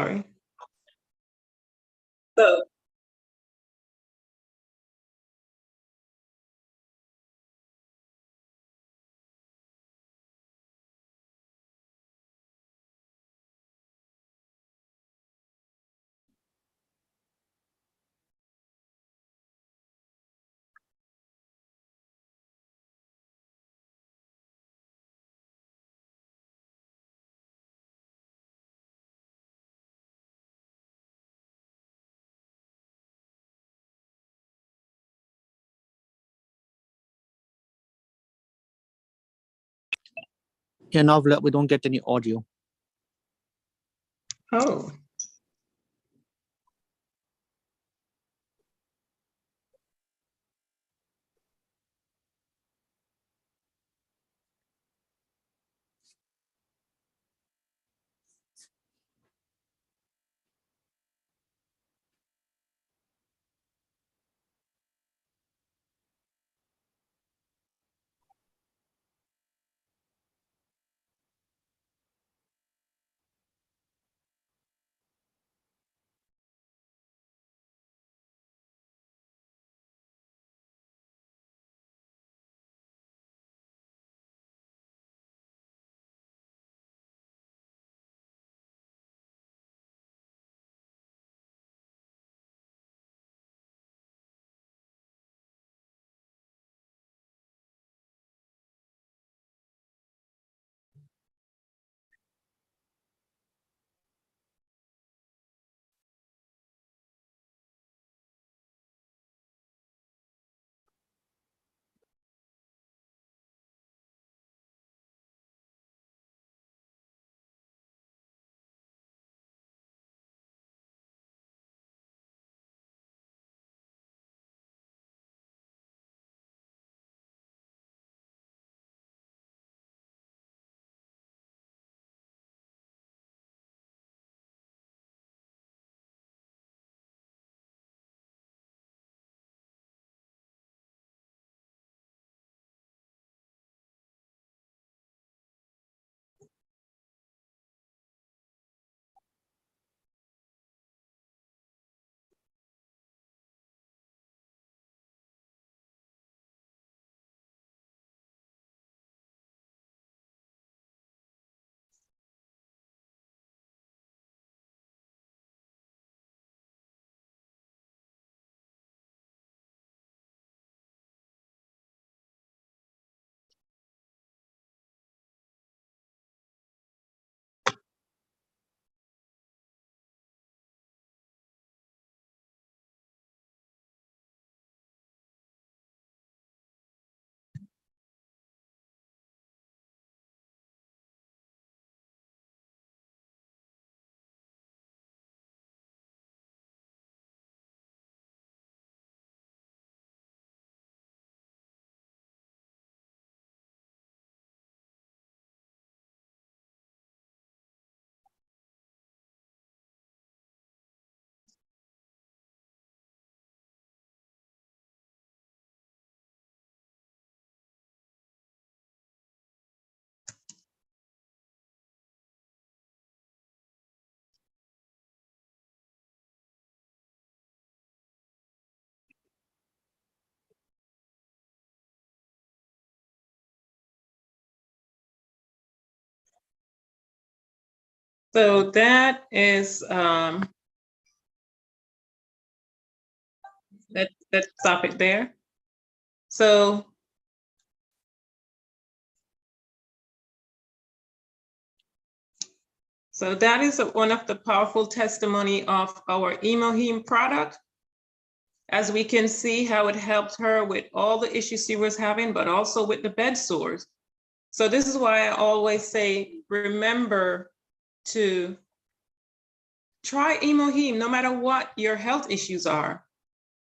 Sorry. So Yeah, now we don't get any audio. oh. So that is let's stop it there. So that is one of the powerful testimony of our Emoheme product. As we can see how it helped her with all the issues she was having, but also with the bed sores. So this is why I always say, remember to try Emoheme no matter what your health issues are.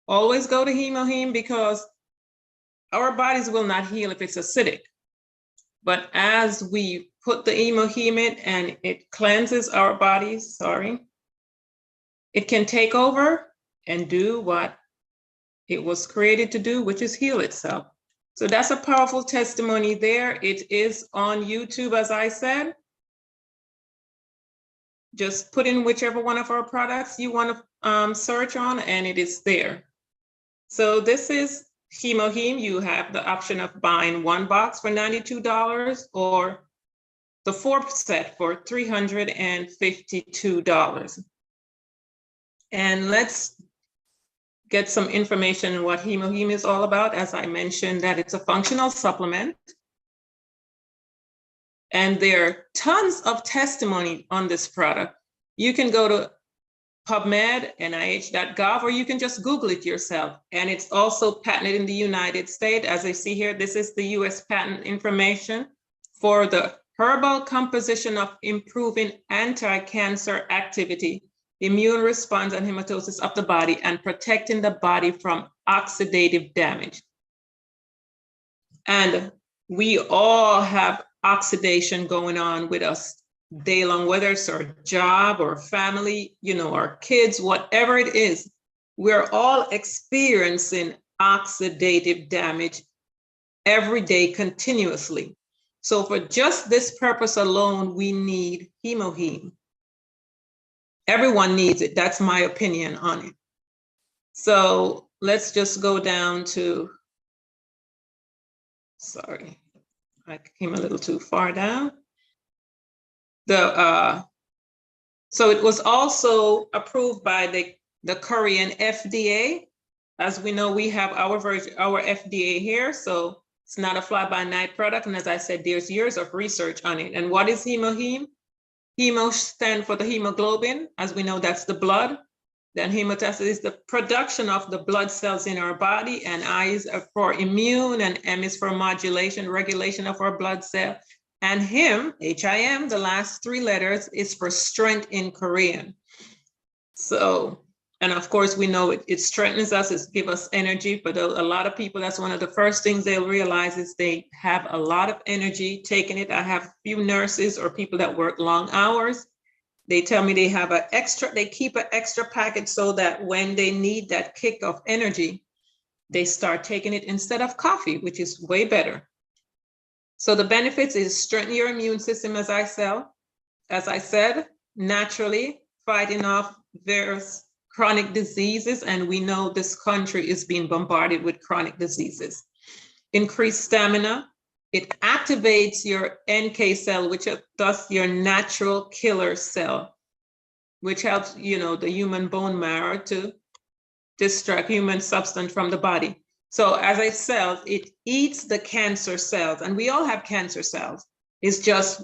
Always go to Emoheme because our bodies will not heal if it's acidic. But as we put the Emoheme in and it cleanses our bodies, it can take over and do what it was created to do, which is heal itself. So that's a powerful testimony there. It is on YouTube, as I said. Just put in whichever one of our products you want to search on, and it is there. So this is HemoHeme. You have the option of buying one box for $92 or the 4 set for $352. And let's get some information on what HemoHeme is all about. As I mentioned, that it's a functional supplement. And there are tons of testimony on this product. You can go to PubMed, NIH.gov, or you can just Google it yourself. And it's also patented in the United States. As I see here, this is the US patent information for the herbal composition of improving anti-cancer activity, immune response and hematosis of the body, and protecting the body from oxidative damage. And we all have oxidation going on with us day long, whether it's our job or family, you know, our kids, whatever it is, we're all experiencing oxidative damage every day continuously. So for just this purpose alone, we need HemoHeme. Everyone needs it. That's my opinion on it. So let's just go down to, sorry, I came a little too far down. So it was also approved by the Korean FDA. As we know, we have our version, our FDA here, so it's not a fly-by-night product. And as I said, there's years of research on it. And what is HemoHeme? Hemo stands for the hemoglobin. As we know, that's the blood. Then hemostasis is the production of the blood cells in our body, and I is for immune, and M is for modulation, regulation of our blood cell. And him, H-I-M, the last 3 letters, is for strength in Korean. So, and of course, we know it strengthens us, it gives us energy. But a lot of people, that's one of the first things they'll realize is they have a lot of energy taking it. I have a few nurses or people that work long hours. They tell me they have they keep an extra packet so that when they need that kick of energy, they start taking it instead of coffee, which is way better. So the benefits is strengthen your immune system, as I said, naturally fighting off various chronic diseases. And we know this country is being bombarded with chronic diseases. Increase stamina. It activates your NK cell, which is thus your natural killer cell, which helps, you know, the human bone marrow to distract human substance from the body. So as I said, it eats the cancer cells, and we all have cancer cells. It's just,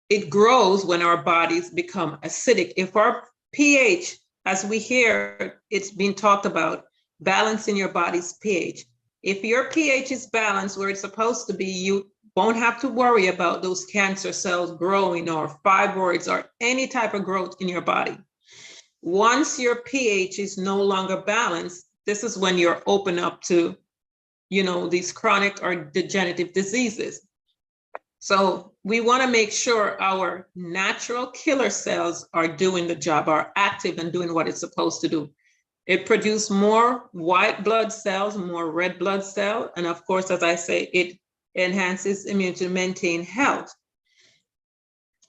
it grows when our bodies become acidic. If our pH, as we hear, it's being talked about, balancing your body's pH. If your pH is balanced where it's supposed to be, you won't have to worry about those cancer cells growing or fibroids or any type of growth in your body. Once your pH is no longer balanced, this is when you're open up to, you know, these chronic or degenerative diseases. So we want to make sure our natural killer cells are doing the job, are active and doing what it's supposed to do. It produces more white blood cells, more red blood cells. And of course, as I say, it enhances immunity to maintain health.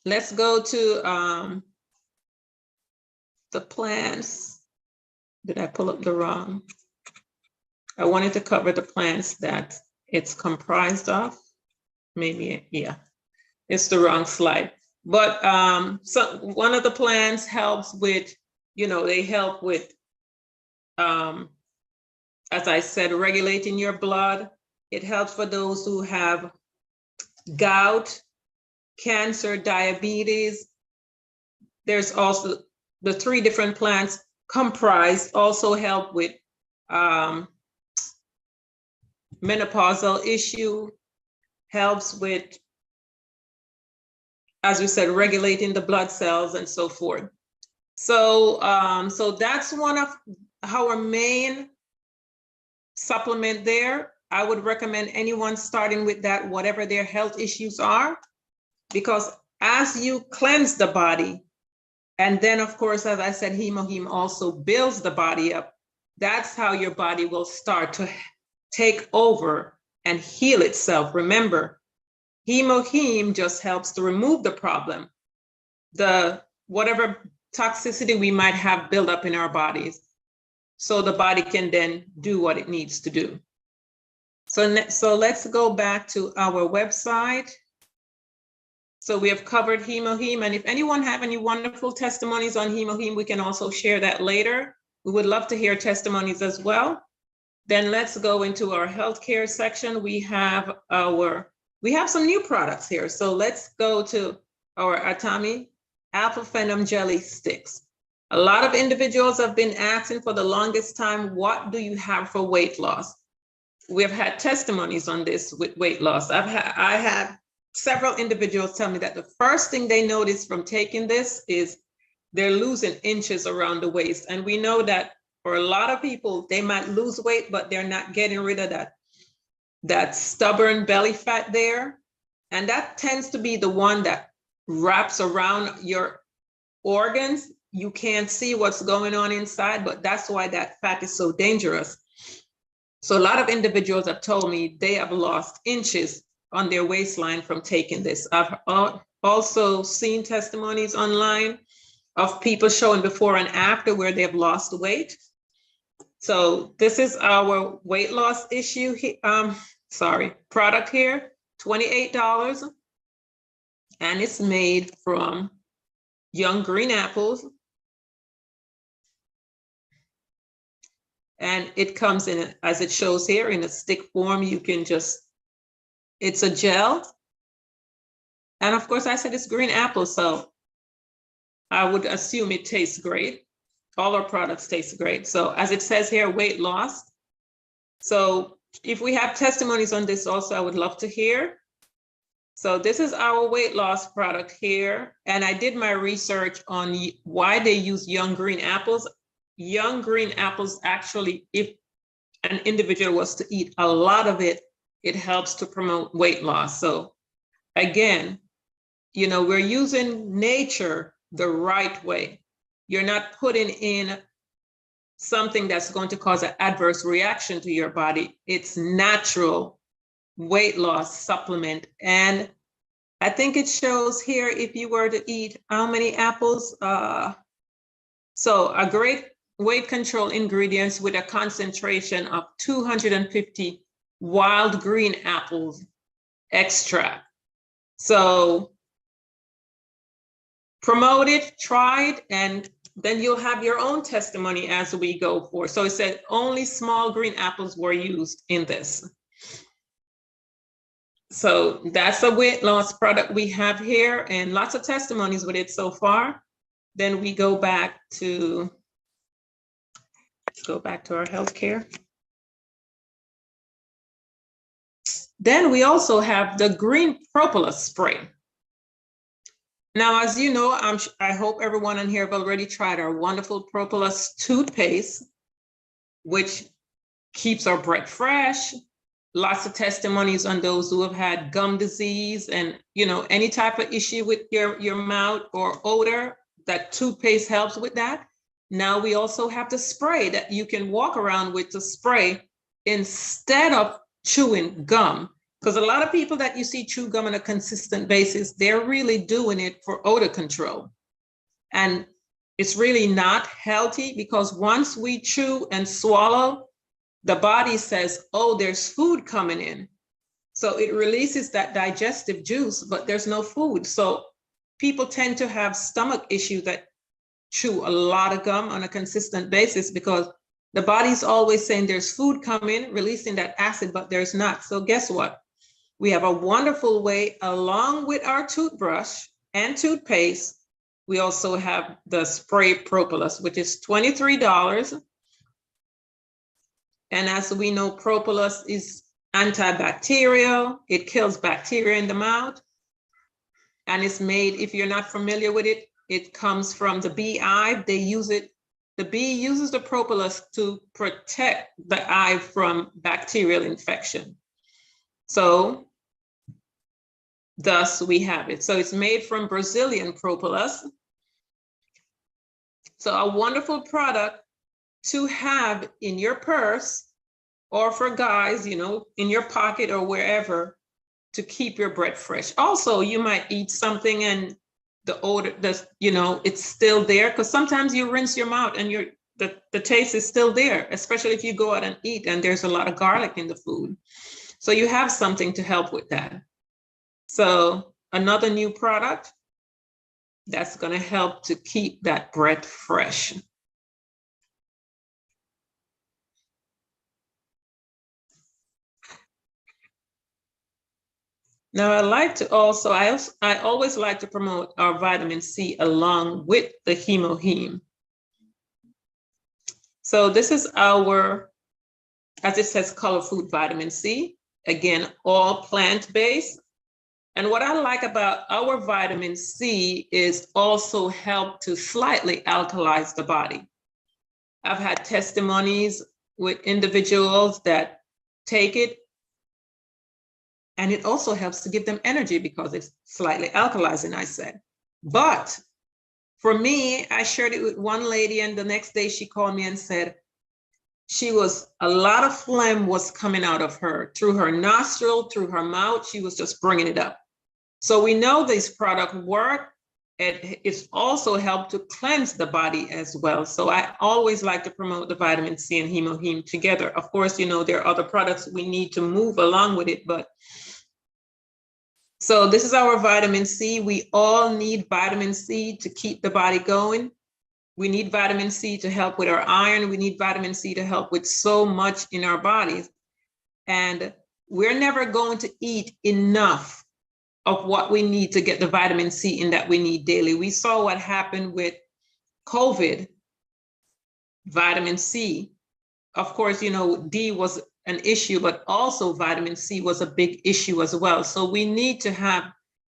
Let's go to the plants. Did I pull up the wrong? I wanted to cover the plants that it's comprised of. Maybe, yeah, it's the wrong slide. But so one of the plants helps with, you know, they help with, as I said, regulating your blood. It helps for those who have gout, cancer, diabetes. There's also the 3 different plants comprised also help with menopausal issue, helps with, as we said, regulating the blood cells and so forth. So, so that's one of our main supplement there. I would recommend anyone starting with that, whatever their health issues are, because as you cleanse the body, and then of course, as I said, HemoHeme also builds the body up. That's how your body will start to take over and heal itself. Remember, HemoHeme just helps to remove the problem. The whatever toxicity we might have built up in our bodies, so the body can then do what it needs to do. So let's go back to our website. So we have covered HemoHeme, and if anyone have any wonderful testimonies on HemoHeme, we can also share that later. We would love to hear testimonies as well. Then let's go into our healthcare section. We have some new products here. So let's go to our Atomy Alpha Phenom Jelly Sticks. A lot of individuals have been asking for the longest time, what do you have for weight loss? We've had testimonies on this with weight loss. I had several individuals tell me that the first thing they noticed from taking this is they're losing inches around the waist. And we know that for a lot of people, they might lose weight, but they're not getting rid of that stubborn belly fat there. And that tends to be the one that wraps around your organs. You can't see what's going on inside, but that's why that fat is so dangerous. So a lot of individuals have told me they have lost inches on their waistline from taking this. I've also seen testimonies online of people showing before and after where they've lost weight. So this is our weight loss product here, $28. And it's made from young green apples. And it comes in, as it shows here, in a stick form. You can it's a gel. And of course, I said it's green apple, so I would assume it tastes great. All our products taste great. So as it says here, weight loss. So if we have testimonies on this also, I would love to hear. So this is our weight loss product here. And I did my research on why they use young green apples. Young green apples, actually, if an individual was to eat a lot of it, it helps to promote weight loss. So again, we're using nature the right way. You're not putting in something that's going to cause an adverse reaction to your body. It's natural weight loss supplement. And I think it shows here, if you were to eat how many apples. So a great weight control ingredients with a concentration of 250 wild green apples extract. So promote it, try it, and then you'll have your own testimony as we go forward. So it said only small green apples were used in this. So that's a weight loss product we have here, and lots of testimonies with it so far. Then we go back to our healthcare. Then we also have the green propolis spray. Now, as you know, I hope everyone in here have already tried our wonderful propolis toothpaste, which keeps our breath fresh. Lots of testimonies on those who have had gum disease and, any type of issue with your mouth or odor, that toothpaste helps with that. Now we also have the spray that you can walk around with to spray instead of chewing gum. Because a lot of people that you see chew gum on a consistent basis, they're really doing it for odor control. And it's really not healthy, because once we chew and swallow, the body says, oh, there's food coming in. So it releases that digestive juice, but there's no food. So people tend to have stomach issues that chew a lot of gum on a consistent basis, because the body's always saying there's food coming, releasing that acid, but there's not. So guess what? We have a wonderful way, along with our toothbrush and toothpaste. We also have the spray propolis, which is $23. And as we know, propolis is antibacterial. It kills bacteria in the mouth. And it's made, if you're not familiar with it, it comes from the beehive. They use it. The bee uses the propolis to protect the hive from bacterial infection. So thus we have it. So it's made from Brazilian propolis. So a wonderful product to have in your purse, or for guys, in your pocket or wherever, to keep your breath fresh. Also, you might eat something and the odor, it's still there, because sometimes you rinse your mouth and the taste is still there, especially if you go out and eat and there's a lot of garlic in the food. So you have something to help with that. So another new product that's going to help to keep that breath fresh. Now, I always like to promote our vitamin C along with the hemoheme. So this is our, as it says, color food vitamin C. Again, all plant-based. And what I like about our vitamin C is also help to slightly alkalize the body. I've had testimonies with individuals that take it, and it also helps to give them energy because it's slightly alkalizing, I said. But for me, I shared it with one lady, and the next day she called me and said a lot of phlegm was coming out of her through her nostril, through her mouth. She was just bringing it up. So we know this product work. It's also helped to cleanse the body as well. So I always like to promote the vitamin C and hemoheme together. Of course, there are other products we need to move along with it, but so this is our vitamin C. We all need vitamin C to keep the body going. We need vitamin C to help with our iron. We need vitamin C to help with so much in our bodies. And we're never going to eat enough of what we need to get the vitamin C in that we need daily. We saw what happened with COVID, vitamin C. Of course, D was an issue, but also vitamin C was a big issue as well. So we need to have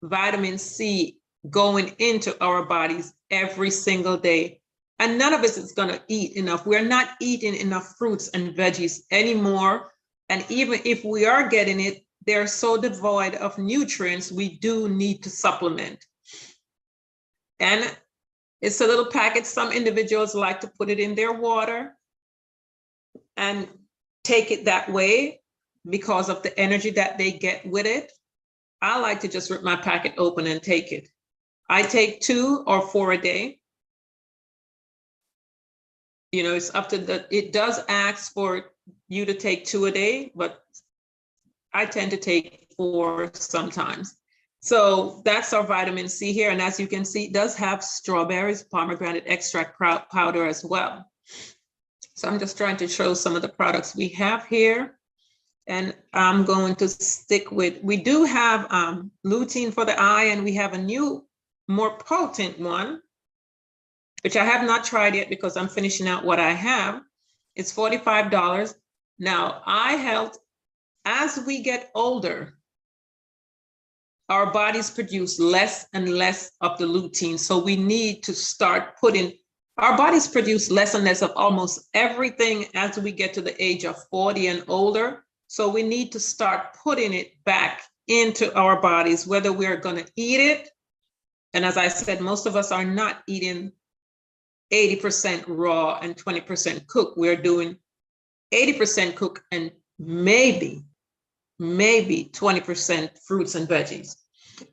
vitamin C going into our bodies every single day. And none of us is going to eat enough. We're not eating enough fruits and veggies anymore. And even if we are getting it, they're so devoid of nutrients, we do need to supplement. And it's a little packet. Some individuals like to put it in their water and take it that way because of the energy that they get with it. I like to just rip my packet open and take it. I take 2 or 4 a day. It's up to it does ask for you to take 2 a day, but I tend to take 4 sometimes. So that's our vitamin C here. And as you can see, it does have strawberries, pomegranate extract powder as well. So I'm just trying to show some of the products we have here. And I'm going to stick with, we do have lutein for the eye, and we have a new, more potent one, which I have not tried yet because I'm finishing out what I have. It's $45. Now, eye health, as we get older, our bodies produce less and less of the lutein. So we need to start our bodies produce less and less of almost everything as we get to the age of 40 and older. So we need to start putting it back into our bodies, whether we're going to eat it. And as I said, most of us are not eating 80% raw and 20% cooked. We're doing 80% cooked and maybe 20% fruits and veggies.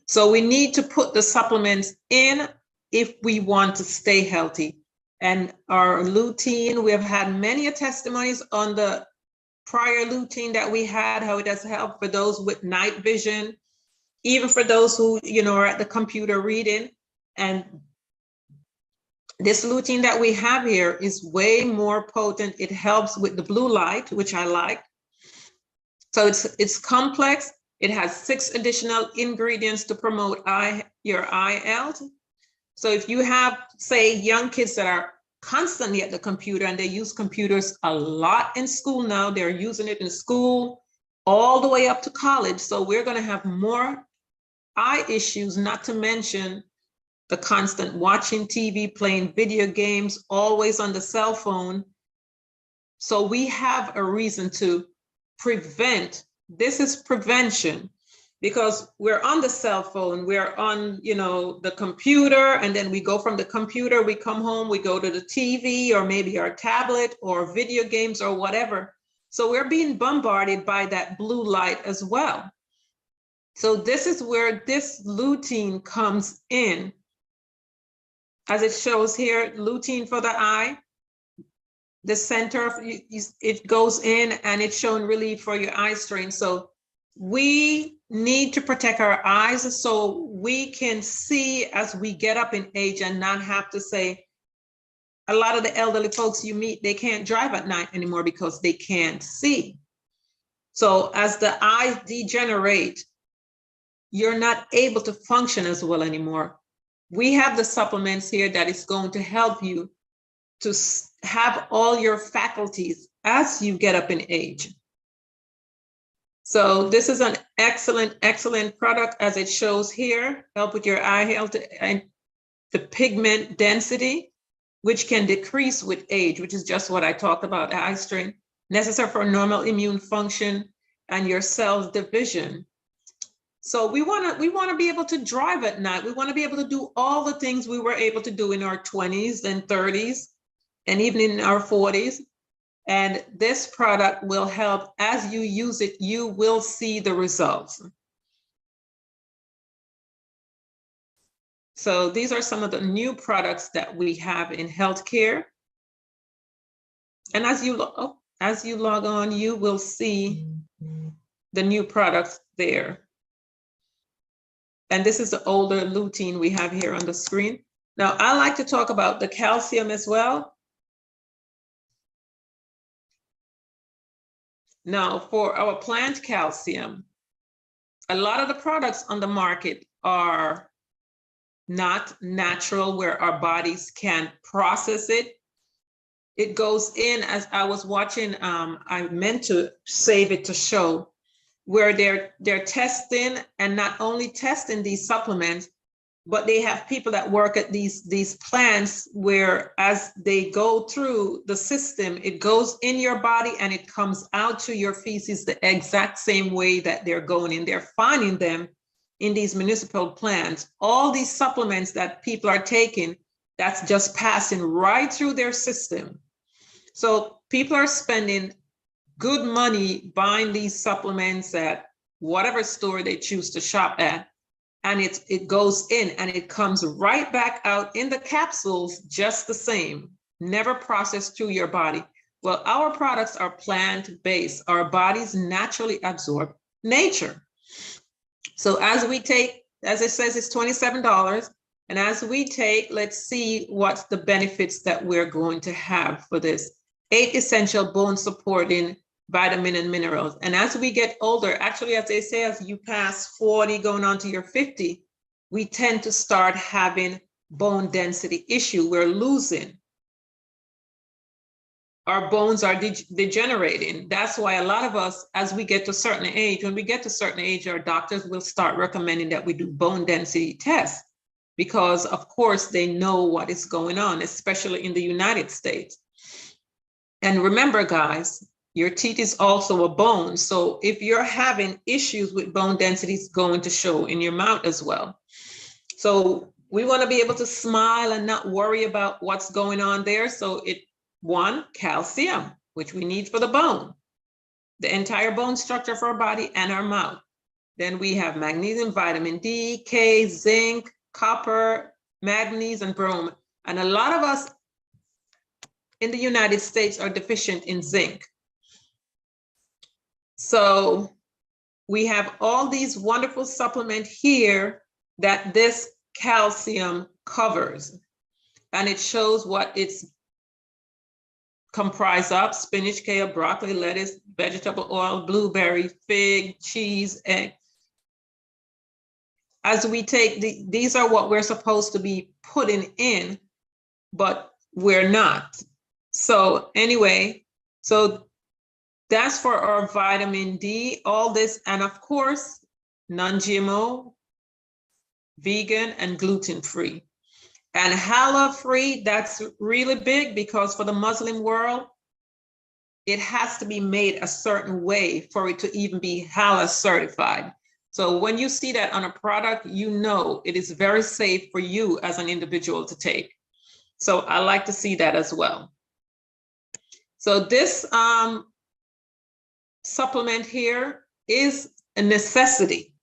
So we need to put the supplements in if we want to stay healthy. And our lutein, we have had many testimonies on the prior lutein that we had, how it does help for those with night vision, even for those who, are at the computer reading. And this lutein that we have here is way more potent. It helps with the blue light, which I like. So it's complex. It has 6 additional ingredients to promote your eye health. So if you have, say, young kids that are constantly at the computer and they use computers a lot in school now, they're using it in school all the way up to college. So we're going to have more eye issues, not to mention the constant watching TV, playing video games, always on the cell phone. So we have a reason to prevent. This is prevention, because we're on the cell phone, we're on, the computer, and then we go from the computer, we come home, we go to the TV or maybe our tablet or video games or whatever. So we're being bombarded by that blue light as well. So this is where this lutein comes in As it shows here, lutein for the eye. The center of it goes in and it's showing relief for your eye strain. So we need to protect our eyes so we can see as we get up in age and not have to say, a lot of the elderly folks you meet, they can't drive at night anymore because they can't see. So as the eyes degenerate, you're not able to function as well anymore. We have the supplements here that is going to help you to have all your faculties as you get up in age. So this is an excellent, excellent product as it shows here. Help with your eye health and the pigment density, which can decrease with age, which is just what I talked about, eye strain, necessary for normal immune function and your cells division. So we want to be able to drive at night. We want to be able to do all the things we were able to do in our 20s and 30s and even in our 40s. And this product will help. As you use it, you will see the results. So these are some of the new products that we have in healthcare. And as you log on, you will see the new products there. And this is the older lutein we have here on the screen. Now, I like to talk about the calcium as well. Now, for our plant calcium, a lot of the products on the market are not natural where our bodies can process it. It goes in, as I was watching, I meant to save it to show, where they're testing, and not only testing these supplements, but they have people that work at these plants where as they go through the system, it goes in your body and it comes out to your feces the exact same way that they're going in. They're finding them in these municipal plants. All these supplements that people are taking, that's just passing right through their system. So people are spending good money buying these supplements at whatever store they choose to shop at. And it goes in and it comes right back out in the capsules just the same, never processed through your body. Well, our products are plant-based. Our bodies naturally absorb nature. So as we take, as it says, it's $27. And as we take, let's see what's the benefits that we're going to have for this. 8 essential bone supporting vitamin and minerals. And as we get older, actually, as they say, as you pass 40 going on to your 50, we tend to start having bone density issue. We're losing. Our bones are degenerating. That's why a lot of us, as we get to a certain age, when we get to a certain age, our doctors will start recommending that we do bone density tests because, of course, they know what is going on, especially in the United States. And remember, guys, your teeth is also a bone. So if you're having issues with bone density, it's going to show in your mouth as well. So we want to be able to smile and not worry about what's going on there. So one, calcium, which we need for the bone, the entire bone structure for our body and our mouth. Then we have magnesium, vitamin D, K, zinc, copper, manganese, and bromine. And a lot of us in the United States are deficient in zinc. So we have all these wonderful supplements here that this calcium covers. And it shows what it's comprised of: spinach, kale, broccoli, lettuce, vegetable oil, blueberry, fig, cheese, egg. As we take, these are what we're supposed to be putting in, but we're not. So anyway, so that's for our vitamin D, all this, and of course, non-GMO, vegan, and gluten-free. And halal-free, that's really big because for the Muslim world, it has to be made a certain way for it to even be halal certified. So when you see that on a product, you know it is very safe for you as an individual to take. So I like to see that as well. So this supplement here is a necessity.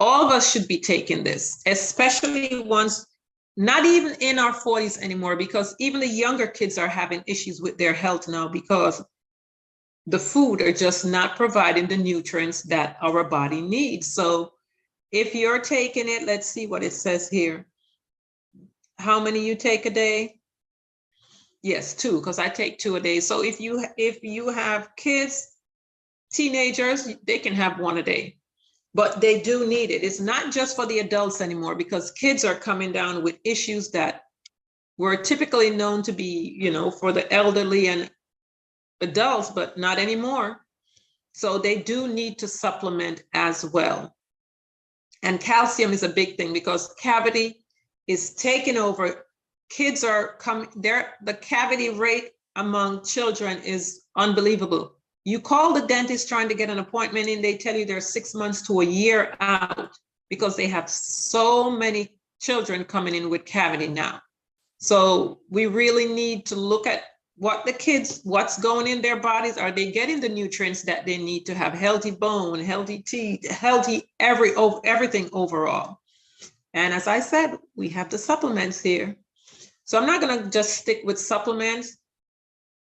All of us should be taking this, especially ones not even in our 40s anymore, because even the younger kids are having issues with their health now because the food are just not providing the nutrients that our body needs. So if you're taking it, let's see what it says here. How many you take a day? Yes, 2, because I take 2 a day. So if you have kids, teenagers, they can have 1 a day, but they do need it. It's not just for the adults anymore, because kids are coming down with issues that were typically known to be, for the elderly and adults, but not anymore. So they do need to supplement as well. And calcium is a big thing because cavity is taking over. Kids are coming there. The cavity rate among children is unbelievable. You call the dentist trying to get an appointment and they tell you they're 6 months to a year out because they have so many children coming in with cavity now. So we really need to look at what's going in their bodies. Are they getting the nutrients that they need to have healthy bone, healthy teeth, healthy everything overall? And as I said, we have the supplements here. So I'm not going to just stick with supplements,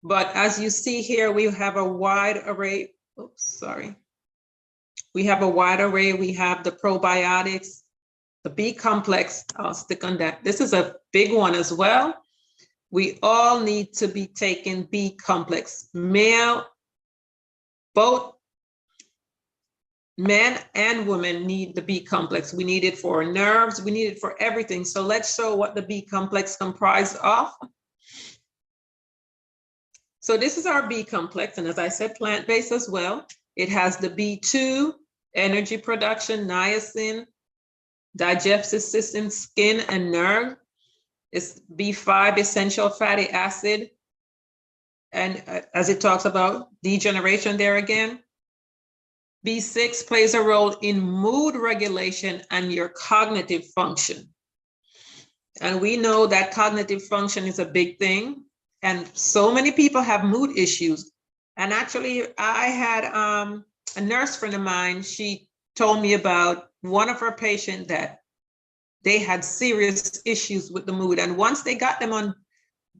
but as you see here, we have a wide array. Oops, sorry. We have a wide array. We have the probiotics, the B complex. I'll stick on that. This is a big one as well. We all need to be taking B complex. Both men and women need the B complex. We need it for nerves. We need it for everything. So let's show what the B complex comprises of. So this is our B complex. And as I said, plant-based as well. It has the B2, energy production, niacin, digestive system, skin, and nerve. It's B5, essential fatty acid. And as it talks about degeneration there again. B6 plays a role in mood regulation and your cognitive function. And we know that cognitive function is a big thing. And so many people have mood issues. And actually, I had a nurse friend of mine, she told me about one of her patients that they had serious issues with the mood. And once they got them on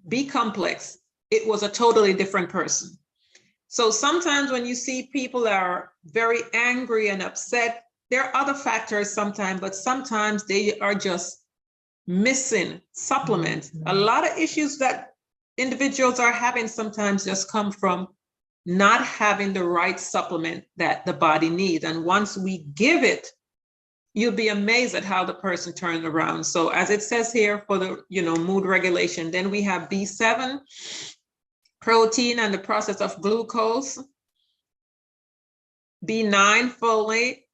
B complex, it was a totally different person. So sometimes when you see people that are very angry and upset, there are other factors sometimes, but sometimes they are just missing supplements. A lot of issues that individuals are having sometimes just come from not having the right supplement that the body needs. And once we give it, you'll be amazed at how the person turns around. So as it says here for the mood regulation, then we have B7, protein and the process of glucose, B9, folate,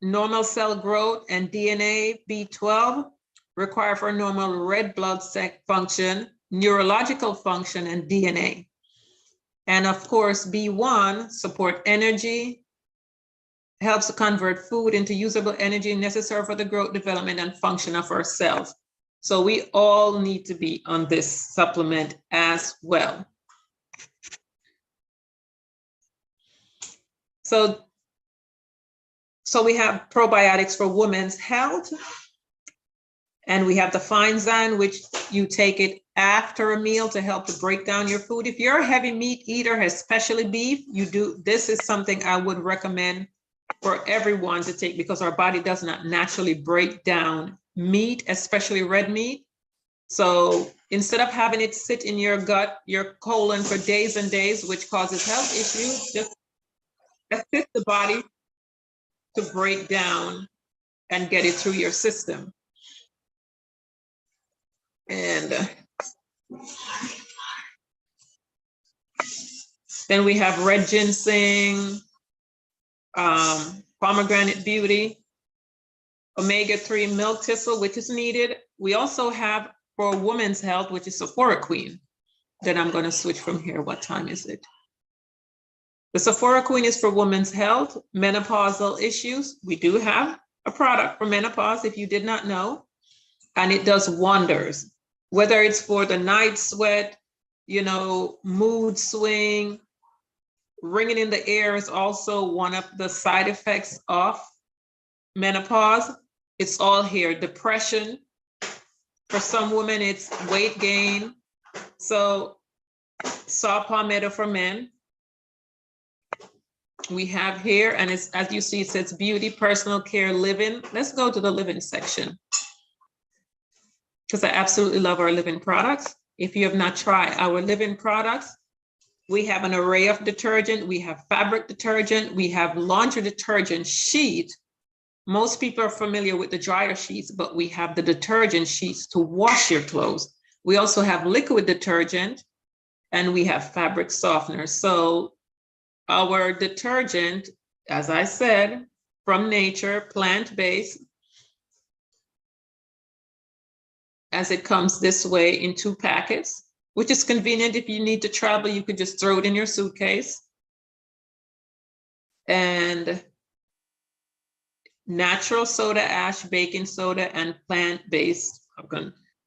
normal cell growth, and DNA, B12, required for normal red blood cell function, neurological function, and DNA. And of course, B1, support energy, helps to convert food into usable energy necessary for the growth, development, and function of our cells. So we all need to be on this supplement as well. So we have probiotics for women's health. And we have the Feinzyme, which you take it after a meal to help to break down your food. If you're a heavy meat eater, especially beef, this is something I would recommend for everyone to take because our body does not naturally break down meat, especially red meat. So instead of having it sit in your gut, your colon for days and days, which causes health issues, just assist the body to break down and get it through your system. And then we have red ginseng, pomegranate beauty, omega-3 milk thistle, which is needed. We also have for women's health, which is Sephora Queen. Then I'm going to switch from here. What time is it? The Sephora Queen is for women's health, menopausal issues. We do have a product for menopause, if you did not know, and it does wonders. Whether it's for the night sweat, mood swing, ringing in the air is also one of the side effects of menopause. It's all here. Depression, For some women, it's weight gain. So saw palmetto for men. We have here, and it's, as you see, it says beauty, personal care, living. Let's go to the living section, because I absolutely love our living products. If you have not tried our living products, we have an array of detergent. We have fabric detergent. We have laundry detergent sheet. Most people are familiar with the dryer sheets, but we have the detergent sheets to wash your clothes. We also have liquid detergent, and we have fabric softener. So our detergent, as I said, from nature, plant-based, as it comes this way in 2 packets, which is convenient. If you need to travel, you could just throw it in your suitcase. And natural soda ash, baking soda, and plant-based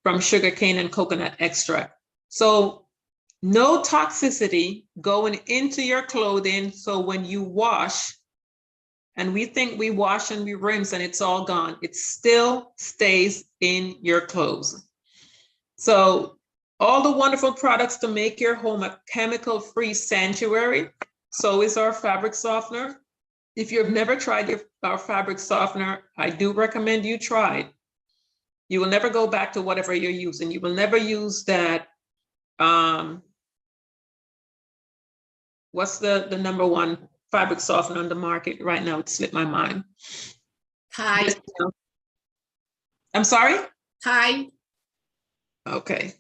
from sugarcane and coconut extract. So no toxicity going into your clothing. So when you wash, and we think we wash and we rinse and it's all gone, it still stays in your clothes. So all the wonderful products to make your home a chemical-free sanctuary. So is our fabric softener. If you've never tried our fabric softener, I do recommend you try it. You will never go back to whatever you're using. You will never use that. What's the number one fabric softener on the market right now? It slipped my mind. Tide. I'm sorry? Tide. Okay.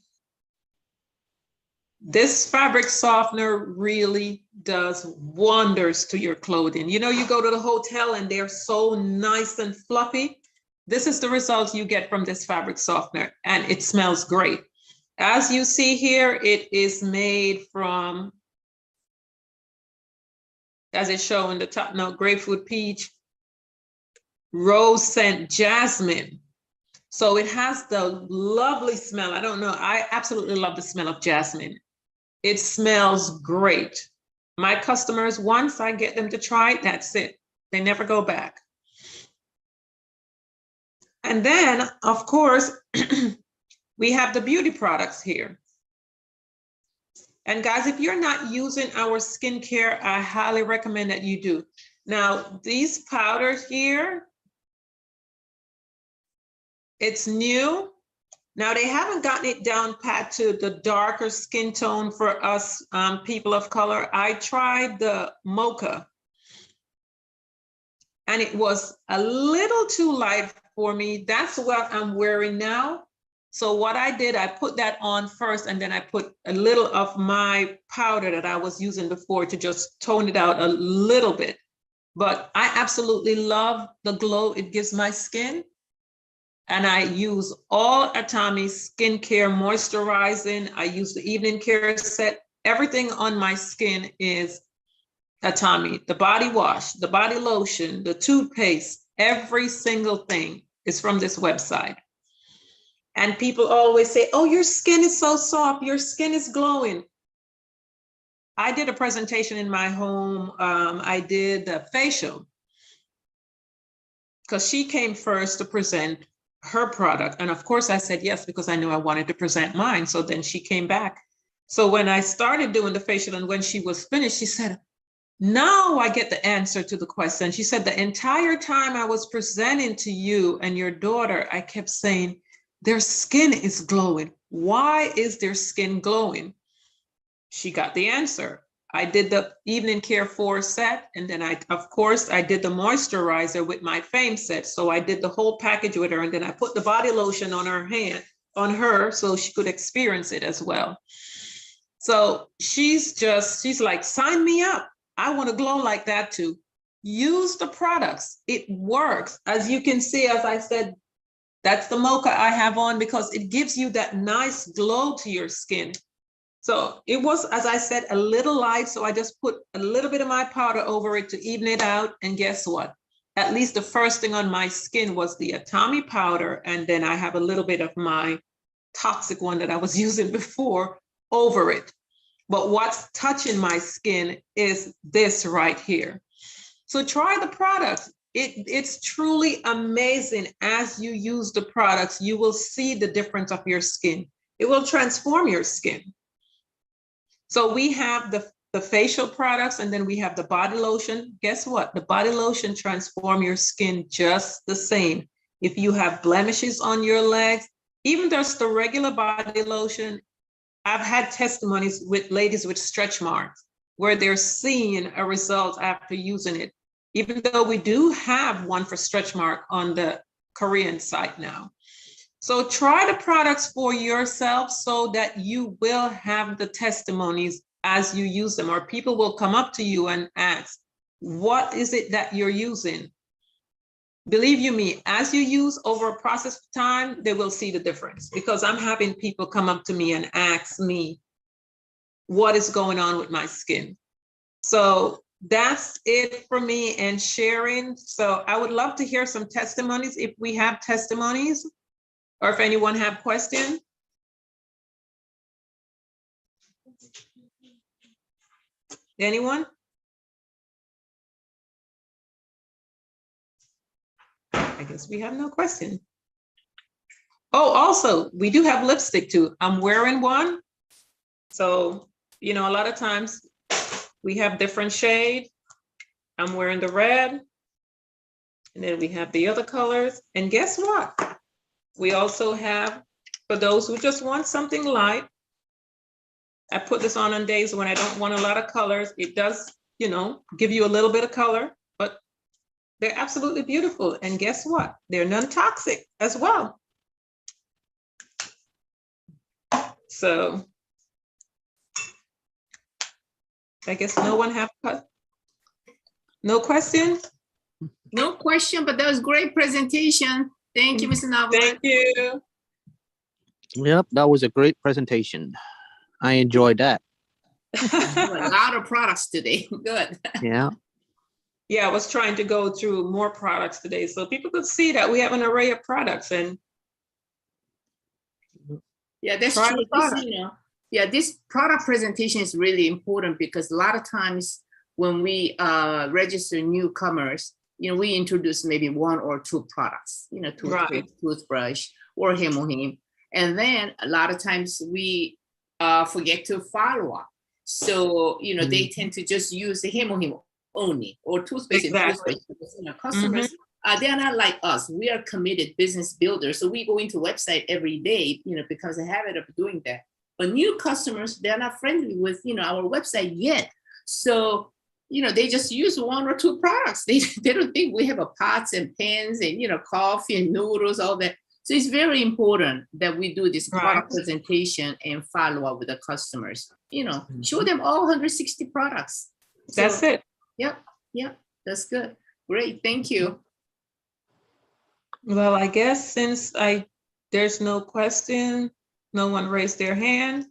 This fabric softener really does wonders to your clothing. You know, you go to the hotel and they're so nice and fluffy. This is the result you get from this fabric softener, and it smells great. As you see here, it is made from, as it's shown in the top note, grapefruit peach, rose scent, jasmine. So it has the lovely smell. I don't know, I absolutely love the smell of jasmine. It smells great. My customers, once I get them to try it, that's it. They never go back. And then, of course, we have the beauty products here. And guys, if you're not using our skincare, I highly recommend that you do. Now, these powders here, it's new. Now, they haven't gotten it down pat to the darker skin tone for us people of color. I tried the mocha, and it was a little too light for me. That's what I'm wearing now. So what I did, I put that on first, and then I put a little of my powder that I was using before to just tone it out a little bit. But I absolutely love the glow it gives my skin. And I use all Atomy skincare moisturizing. I use the evening care set. Everything on my skin is Atomy. The body wash, the body lotion, the toothpaste, every single thing is from this website. And people always say, oh, your skin is so soft, your skin is glowing. I did a presentation in my home. I did a facial, because she came first to present her product. And of course I said yes, because I knew I wanted to present mine. So then she came back. So when I started doing the facial and when she was finished, she said, now I get the answer to the question. She said, the entire time I was presenting to you and your daughter, I kept saying, their skin is glowing. Why is their skin glowing? She got the answer. I did the evening care 4 set, and then of course, I did the moisturizer with my Fame set. So I did the whole package with her, and then I put the body lotion on her so she could experience it as well. So she's like, sign me up. I want to glow like that too. Use the products. It works. As you can see, as I said, that's the mocha I have on because it gives you that nice glow to your skin. So it was, as I said, a little light. So I just put a little bit of my powder over it to even it out. And guess what? At least the first thing on my skin was the Atomy powder. And then I have a little bit of my toxic one that I was using before over it. But what's touching my skin is this right here. So try the products. It's truly amazing. As you use the products, you will see the difference of your skin. It will transform your skin. So we have the facial products, and then we have the body lotion. Guess what? The body lotion transform your skin just the same. If you have blemishes on your legs, even just the regular body lotion, I've had testimonies with ladies with stretch marks where they're seeing a result after using it, even though we do have one for stretch mark on the Korean site now. So try the products for yourself so that you will have the testimonies as you use them, or people will come up to you and ask, what is it that you're using? Believe you me, as you use over a process of time, they will see the difference, because I'm having people come up to me and ask me what is going on with my skin. So that's it for me and sharing. So I would love to hear some testimonies if we have testimonies, or if anyone have questions. Anyone? I guess we have no question. Oh, also, we do have lipstick too. I'm wearing one. So, you know, a lot of times we have different shades. I'm wearing the red. And then we have the other colors. And guess what? We also have, for those who just want something light, I put this on days when I don't want a lot of colors. It does, you know, give you a little bit of color, but they're absolutely beautiful. And guess what? They're non-toxic as well. So I guess no one have, no questions? No question, but that was great presentation. Thank you, Mr. Novel. Thank you. Yep, that was a great presentation. I enjoyed that. A lot of products today. Good. Yeah. Yeah, I was trying to go through more products today so people could see that we have an array of products. And Yeah, that's try true. the product. Yeah, this product presentation is really important because a lot of times when we register newcomers, we introduce maybe one or two products, toothpaste, Right. toothbrush, or hemohim. And then a lot of times we forget to follow up. So, they tend to just use the hemohim only, or toothpaste and Exactly. toothbrush. Because, customers, they're not like us. We are committed business builders. So we go into website every day, because the habit of doing that. But new customers, they're not friendly with, our website yet. So, they just use one or two products. They don't think we have a pots and pans and, coffee and noodles, all that. So it's very important that we do this product presentation and follow up with the customers, show them all 160 products. That's it. Yep. That's good. Great. Thank you. Well, I guess since there's no question, no one raised their hand.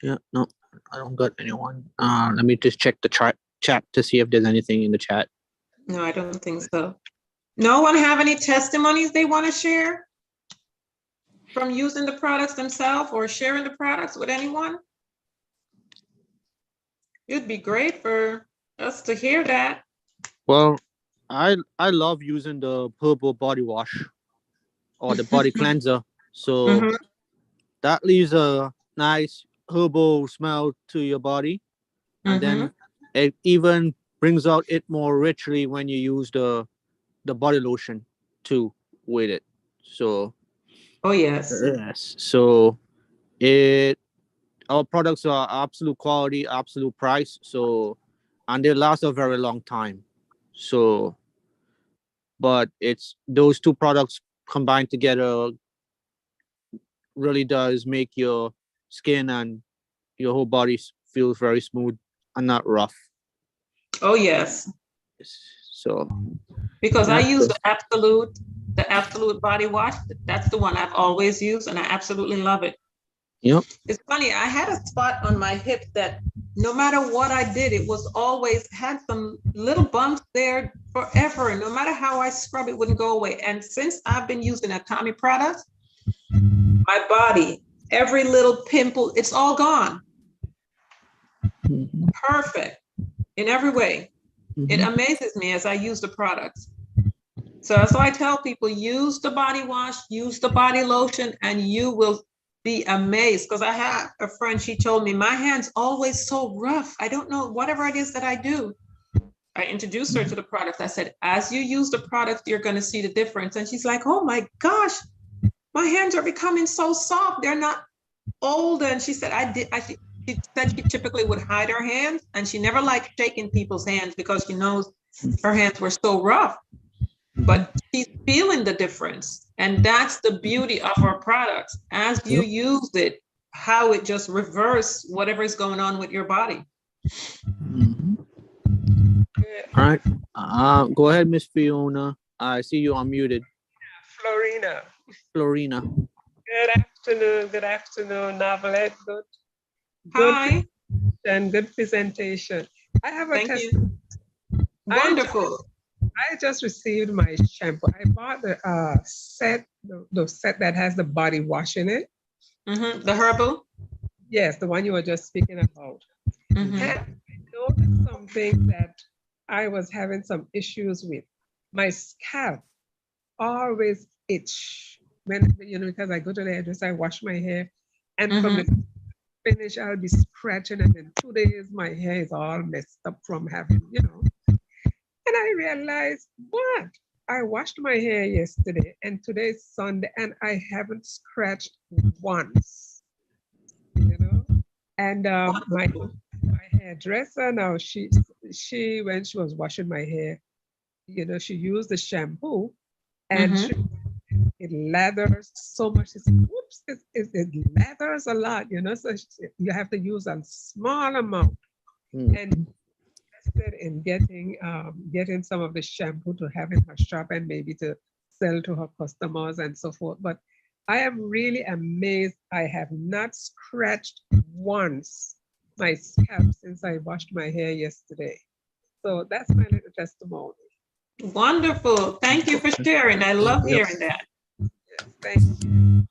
Yeah, no, I don't got anyone. Let me just check the chat to see if there's anything in the chat. No, I don't think so. No one have any testimonies they want to share from using the products themselves or sharing the products with anyone? It'd be great for us to hear that. Well, I love using the purple body wash or the body cleanser. So that leaves a nice herbal smell to your body. And then it even brings out it more richly when you use the body lotion too with it. So Oh yes. yes. So our products are absolute quality, absolute price. So and they last a very long time. So but it's those two products combined together really does make your skin and your whole body feels very smooth and not rough. Oh yes. So because I use the absolute body wash. That's the one I've always used, and I absolutely love it. Yep. It's funny, I had a spot on my hip that no matter what I did, it was always had some little bumps there forever. No matter how I scrub, it wouldn't go away. And since I've been using Atomy products, my body, every little pimple, it's all gone. Perfect in every way. It amazes me as I use the products. So that's why I tell people, use the body wash, use the body lotion, and you will be amazed. Because I have a friend, she told me, my hand's always so rough. I don't know, whatever it is that I do. I introduced her to the product. I said, as you use the product, you're going to see the difference. And she's like, oh my gosh, my hands are becoming so soft. They're not old. And she said, she said she typically would hide her hands, and she never liked shaking people's hands because she knows her hands were so rough. But she's feeling the difference. And that's the beauty of our products. As you use it, how it just reverse whatever is going on with your body. All right. Go ahead, Miss Fiona. I see you unmuted. Florina. Good afternoon, Novelette. Hi. And good presentation. I have a Thank you. Wonderful. I just received my shampoo. I bought the set, the set that has the body wash in it. The herbal? Yes, the one you were just speaking about. And I noticed something that I was having some issues with. My scalp always itch when, because I go to the hairdresser, I wash my hair, and from the finish, I'll be scratching, and in 2 days, my hair is all messed up from having, And I realized, what? I washed my hair yesterday, and today's Sunday, and I haven't scratched once, And my hairdresser now, she when she was washing my hair, she used the shampoo, and it lathers so much. She said, whoops, it lathers a lot, so you have to use a small amount. And in getting some of the shampoo to have in her shop and maybe to sell to her customers and so forth. But I am really amazed. I have not scratched once my scalp since I washed my hair yesterday. So that's my little testimony. Wonderful. Thank you for sharing. I love hearing that. Yes, thank you.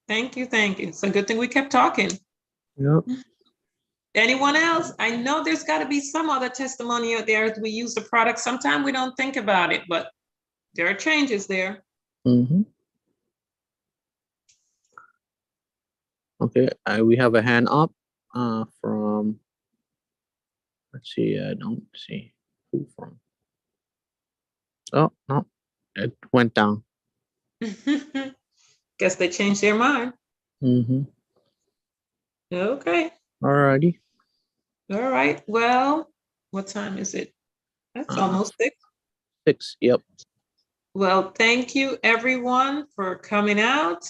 Thank you. Thank you. It's a good thing we kept talking. Yep. Anyone else? I know there's got to be some other testimony out there as we use the product. Sometimes we don't think about it, but there are changes there. Okay, we have a hand up from, let's see, I don't see who from. Oh, no, it went down. Guess they changed their mind. Okay. Alrighty. All right. Well, what time is it? That's almost 6. 6, yep. Well, thank you everyone for coming out.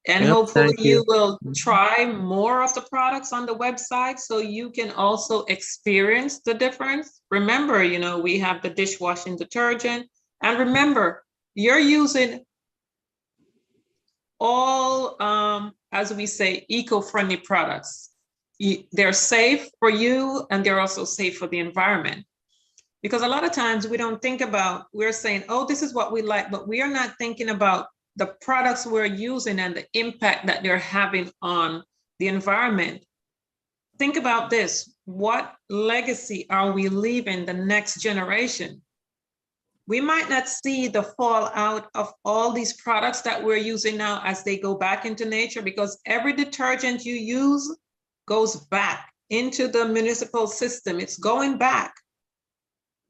And hopefully you will try more of the products on the website so you can also experience the difference. Remember, we have the dishwashing detergent. And remember, you're using all, as we say, eco-friendly products. They're safe for you, and they're also safe for the environment. Because a lot of times we don't think about, we're saying, oh, this is what we like, but we are not thinking about the products we're using and the impact that they're having on the environment. Think about this. What legacy are we leaving the next generation? We might not see the fallout of all these products that we're using now as they go back into nature, because every detergent you use goes back into the municipal system. It's going back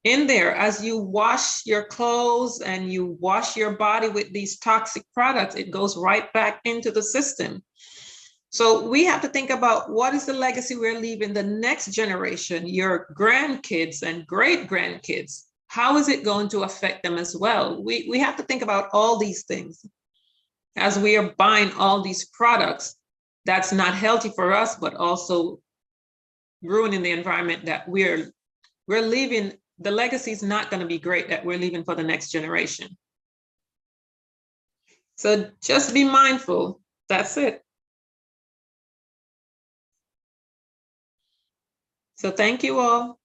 in there as you wash your clothes and you wash your body with these toxic products. It goes right back into the system. So we have to think about, what is the legacy we're leaving the next generation, your grandkids and great grandkids? How is it going to affect them as well? We have to think about all these things as we are buying all these products that's not healthy for us, but also ruining the environment that we're leaving. The legacy is not going to be great that we're leaving for the next generation. So just be mindful. That's it. So thank you all.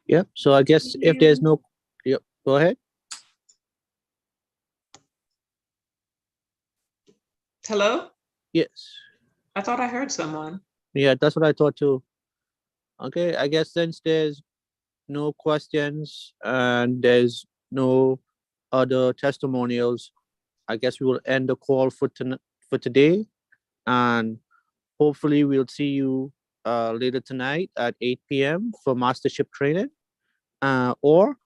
Yep. So I guess if there's no, yep, go ahead. Hello? Yes. I thought I heard someone. Yeah, that's what I thought too. Okay, I guess since there's no questions and there's no other testimonials, I guess we will end the call for today, and hopefully we'll see you later tonight at 8 p.m. for mastership training. Or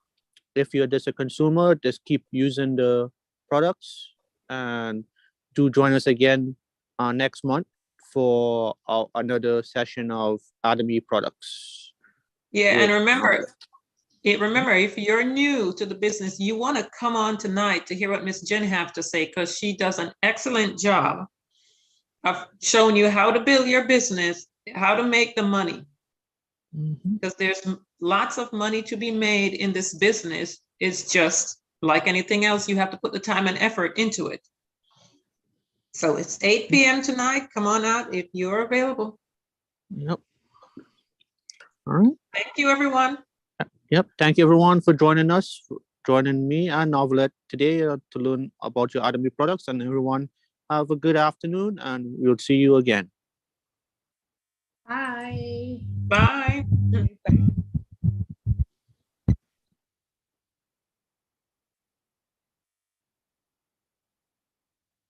if you're just a consumer, just keep using the products, and do join us again next month for another session of Atomy products. Yeah, with and remember, if you're new to the business, you want to come on tonight to hear what Miss Jen have to say, because she does an excellent job of showing you how to build your business, how to make the money. Mhm. Because there's lots of money to be made in this business. It's just like anything else, you have to put the time and effort into it. So it's 8 p.m. tonight. Come on out if you're available. Yep. All right. Thank you, everyone. Yep. Thank you everyone for joining us, joining me and Novelette today to learn about your Atomy products. And everyone have a good afternoon, and we'll see you again. Bye. Bye. Thank